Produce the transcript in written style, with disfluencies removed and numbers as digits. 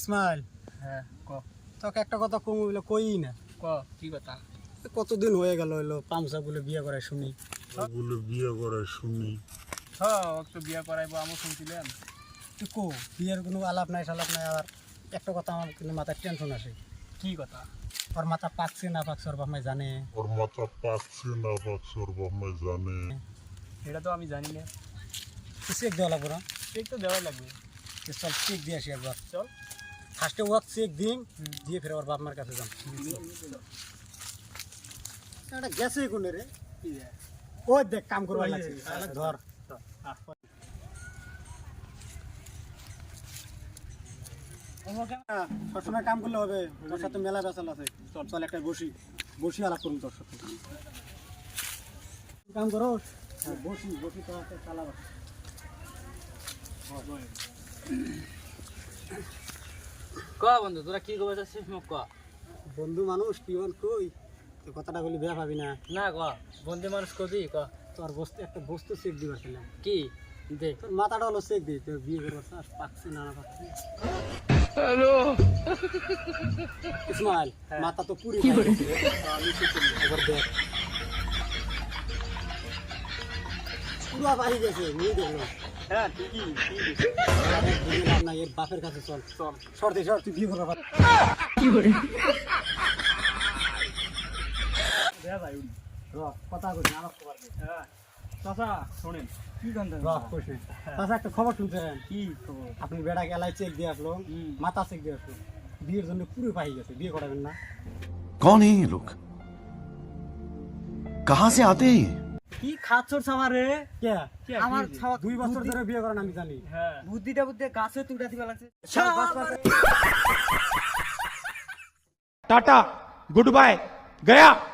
ইসমাইল, হ্যাঁ ক তোকে একটা কথা কম বলে কই না। ক কি কথা? কতদিন হয়ে গেল হইলো পামসা বলে বিয়ে করে শুনি। হ্যাঁ একটু বিয়ে করাইবো আমি শুনছিলাম। তুই কো বিয়ের কোনো আলাপ নাই সালাপ নাই। আবার একটা কথা আমার কিন্তু মাথায় টেনশন আসে। কি কথা? ওর মাথা পাকছে না পাকছে ওর বাপ মাই জানে। এটা তো আমি জানি না। চেক দেওয়া লাগবো না? চেক তো দেওয়াই লাগবে। চল চেক দিয়ে আসি একবার। চল ফার্স্টে ওয়াক চেক দিন, দিয়ে ফের ওর বাপ মার কাছে যাম। এটা গেছে কোনে রে? ওই দেখ কাম করবার লাগছে। ধর সবসময় কাম করলে হবে। তোর সাথে মেলা বেচাল আছে। চল চল একটা বসি বসি আলাপ করুন তোর সাথে। কাম করো, বসি বসি তোর হাতে চালা বসে। ক বন্ধু তোরা কি কবে যাচ্ছিস মুখ ক। বন্ধু মানুষ কি বল কই তুই কথাটা বলি বেয়া পাবি না। না ক বন্ধু মানুষ কবি ক। তোর বস্তু একটা বস্তু চেক দিবার ছিলাম। কি দে? তোর মাথাটা হলো চেক দিই, তোর বিয়ে করবার চাস পাকছে না না পাকছে। হ্যালো ইসমাইল, মাথা তো পুরি এবার দেখ পুরা বাড়ি গেছে, নিয়ে দেখলো। হ্যাঁ ঠিকই বুঝলাম না, এর বাপের কাছে চল চল। সরতে সর, তুই বিয়ে করবার কথা বলছি আমার খবর দে। হ্যাঁ চাচা শোনেন কি জানতেন? আচ্ছা একটা খবর শুনছেন? কি খবর? আপনি বেড়া গেলায় চেক দিয়ে আসলো, মাথা চেক দিয়ে আসলো, বিয়ের জন্য পুরো পাই গেছে। বিয়ে করাবেন না? कौन है ये लोग? कहां से आते हैं ये? কি খাচ্ছর সামারে? কে আমার 2 বছর ধরে বিয়ে করেন আমি জানি। হ্যাঁ বুদ্ধিটা বুদ্ধি গাছে তুড়া দিবা লাগছে। टाटा गुड बाय गया।